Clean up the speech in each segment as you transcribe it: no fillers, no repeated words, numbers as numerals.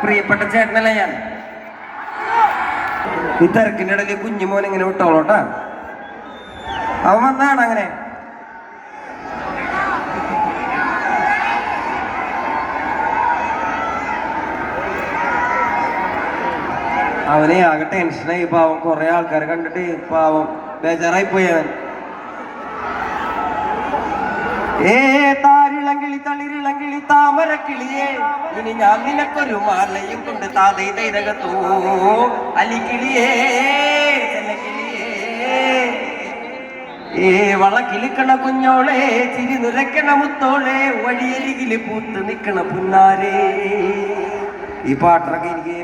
പ്രിയപ്പെട്ട ചേട്ടനല്ല ഞാൻ. ഈ തിരക്കിൻ്റെ ഇടയിൽ കുഞ്ഞുമോൻ ഇങ്ങനെ വിട്ടോളോട്ടാ. അവൻ വന്നാണ് അങ്ങനെ. അവനെ ആകെ ടെൻഷനായി. പാവം കുറെ ആൾക്കാരെ കണ്ടിട്ട് പാവം ബേജാറായി പോയി അവൻ. താരിളങ്കിളി തളിരിളങ്കിളി താമരക്കിളിയേ, ഇനി ഞാൻ നിനക്കൊരു മാലയും കൊണ്ട് താതൈ തൈതകത്തോ അലിക്കിളിയേ വളക്കിളിക്കണ കുഞ്ഞോളെ, ചിരി നുരക്കണ മുത്തോളെ, വഴിയരികില് പൂത്ത് നിക്കണ പുന്നാരേ. ഈ പാട്ടൊക്കെ എനിക്ക്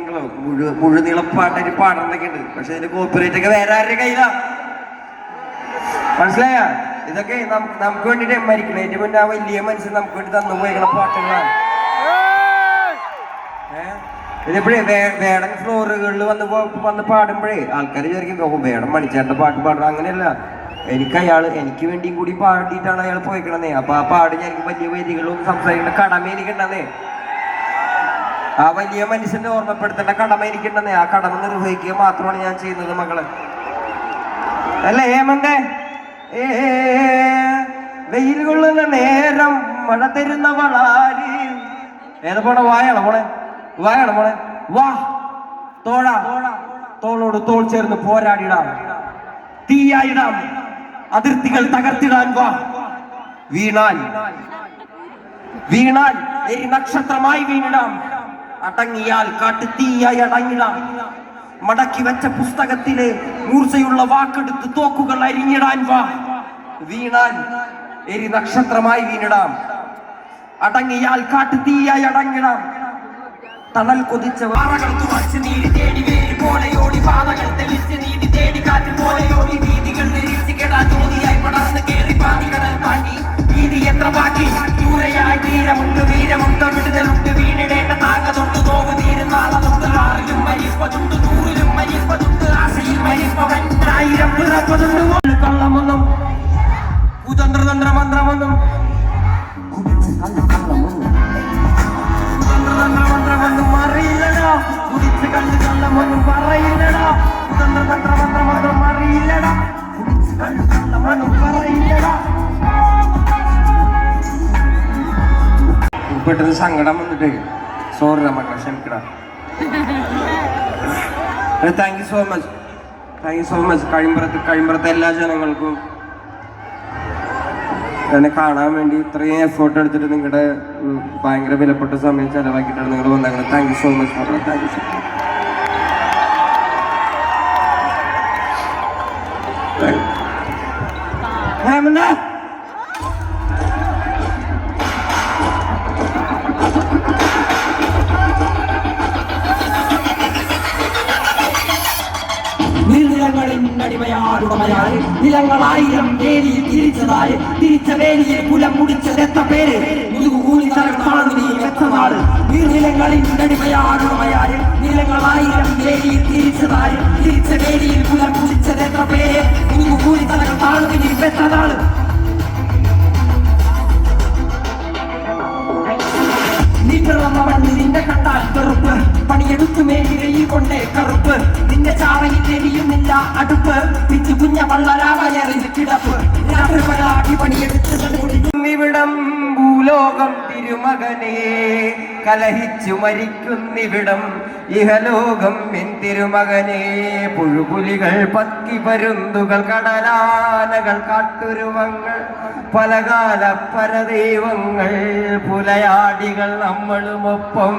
മുഴുനീളപ്പാട്ടൊരു പാടുന്നൊക്കെ ഉണ്ട്. പക്ഷെ ഇതിന്റെ കോപ്പിറൈറ്റ് ഒക്കെ വേറെ ആരുടെ കയ്യിലാ? മനസ്സിലായ? ഇതൊക്കെ നമുക്ക് വേണ്ടിട്ട് മരിക്കണേന്റെ മുന്നേ ആ വലിയ മനുഷ്യൻ നമുക്ക് വേണ്ടി തന്നു പോയിക്കണ പാട്ടുകളാണ്. ഇതിപ്പോഴേ വേടൻ ഫ്ലോറുകളിൽ വന്ന് പാടുമ്പോഴേ ആൾക്കാർ വിചാരിക്കും വേടൻ മണിച്ചേട്ടൻ്റെ പാട്ട് പാടണം. അങ്ങനെയല്ല, എനിക്ക് വേണ്ടിയും കൂടി പാടിയിട്ടാണ് അയാൾ പോയിക്കണന്നേ. അപ്പൊ ആ പാട് ഞാൻ വലിയ വേദികളിലൊന്നും സംസാരിക്കേണ്ട കടമ എനിക്കുണ്ടെന്നേ. ആ വലിയ മനുഷ്യനെ ഓർമ്മപ്പെടുത്തേണ്ട കടമ എനിക്കുണ്ടെന്നേ. ആ കടമ നിർവഹിക്കുക മാത്രമാണ് ഞാൻ ചെയ്യുന്നത് മകള്. അല്ലേ ഹേമന്തേ? വെയിൽ കൊള്ളുന്ന നേരം മഴ തരുന്ന വളാരി. ഏത് പോണ? വായാണ് പോണെ വാ തോളോട് തോൾ ചേർന്ന് പോരാടിടാം, തീയായിടാം, അതിർത്തികൾ തകർത്തിടാൻ വാ. വീണാൽ എരി നക്ഷത്രമായി വീണിടാം, അടങ്ങിയാൽ കാട്ട് തീയായി അടങ്ങിടാം. മടക്കി വെച്ച പുസ്തകത്തിലെ മൂർച്ചയുള്ള വാക്കെടുത്ത് തോക്കുകൾ അരിഞ്ഞിടാൻ വാ. വീണാൽ എരി നക്ഷത്രമായി വീണിടാം, അടങ്ങിയാൽ കാട്ട് തീയായി അടങ്ങിടാം. തണൽ കൊതിച്ച വാറകൾ തുറച്ച് നീടി തേടി വേര് പോലെയോടി, പാതകൾ തെളിച്ച് നീടി തേടി കാറ്റ് പോലെയോടി, വീതികൾ നിരീക്ഷിച്ച് കെടാൻ തോന്നിയായി പടർന്ന് കേറി പാതികടൽ താണ്ടി. വീതി എത്ര ബാക്കി ദൂരെയായി തീരമുണ്ട്, വീരമുണ്ട്, വിടുതലുണ്ട്, വീണിടേണ്ട താങ്ങതുണ്ട്, നോവ് തീരുന്നാളുണ്ട്, ആറിലും മരിപ്പതുണ്ട്, നൂറിലും മരിപ്പതുണ്ട്, ആശയിൽ മരിപ്പവൻ ആയിരം പിറപ്പതുണ്ട്. കള്ളമൊന്നും കുതന്ത്രതന്ത്ര മന്ത്രമൊന്നും മന്ത്രമൊന്നും അറിയില്ലടാ, കുടിച്ച് കണ്ട് കള്ളമൊന്നും പറയില്ലടാ. കുതന്ത്രതന്ത്രമന്ത്രമൊന്നും അറിയില്ലടാ, കുടിച്ച് കണ്ട് കള്ളമൊന്നും പറയില്ലടാ. പെട്ടെന്ന് സങ്കടം വന്നിട്ട് സോറി മക്കളെ, ക്ഷമിക്കടാ. Thank you so much. കഴിമ്പുറത്തെ എല്ലാ ജനങ്ങൾക്കും എന്നെ കാണാൻ വേണ്ടി ഇത്രയും എഫേർട്ട് എടുത്തിട്ട് നിങ്ങളുടെ ഭയങ്കര വിലപ്പെട്ട സമയം ചെലവാക്കിയിട്ടാണ് നിങ്ങൾ വന്നേക്കുന്നത്. Thank you so much. Thank you so much. അടിമയാടുടമയായി നിലങ്ങളായിരം വേലിയിൽ തിരിച്ചതായി, തിരിച്ച വേലിയെ കുലം മുടിച്ചത് എത്ര പേര്, മുതുകൂലി തലകളാണ് നീ എത്രനാള്. നീർനിലങ്ങളിൽ അടിമയാടുടമയായി നിലങ്ങളായിരം വേലിയിൽ തിരിച്ചതായി, തിരിച്ച വേലിയിൽ കുലം മുടിച്ചത് എത്ര പേര്, മുതുകൂലി തലകളാണ് നീ എത്രനാള്. നിന്റെ കണ്ടാൽ വെറുപ്പ്, പണിയെടുത്തു മേലിരയിൽ കൊണ്ടേ കറുപ്പ്, നിന്റെ ചാവയിൽ എരിയുന്നില്ല അടുപ്പ്, പിച്ചു കുഞ്ഞ വള്ളരാവയറിൽ കിടപ്പ്, രാത്രിപകലാക്കി പണിയെടുത്തിവിടം ഭൂലോകം തിരുമകനെ, കലഹിച്ചു മരിക്കുന്നിവിടം ഇഹലോകം എൻ തിരുമകനെ. പുഴുപുലികൾ പക്കി പരുന്തുകൾ കടലാനകൾ കാട്ടുരുവങ്ങൾ പലകാല പരദൈവങ്ങൾ പുലയാടികൾ നമ്മളുമൊപ്പം.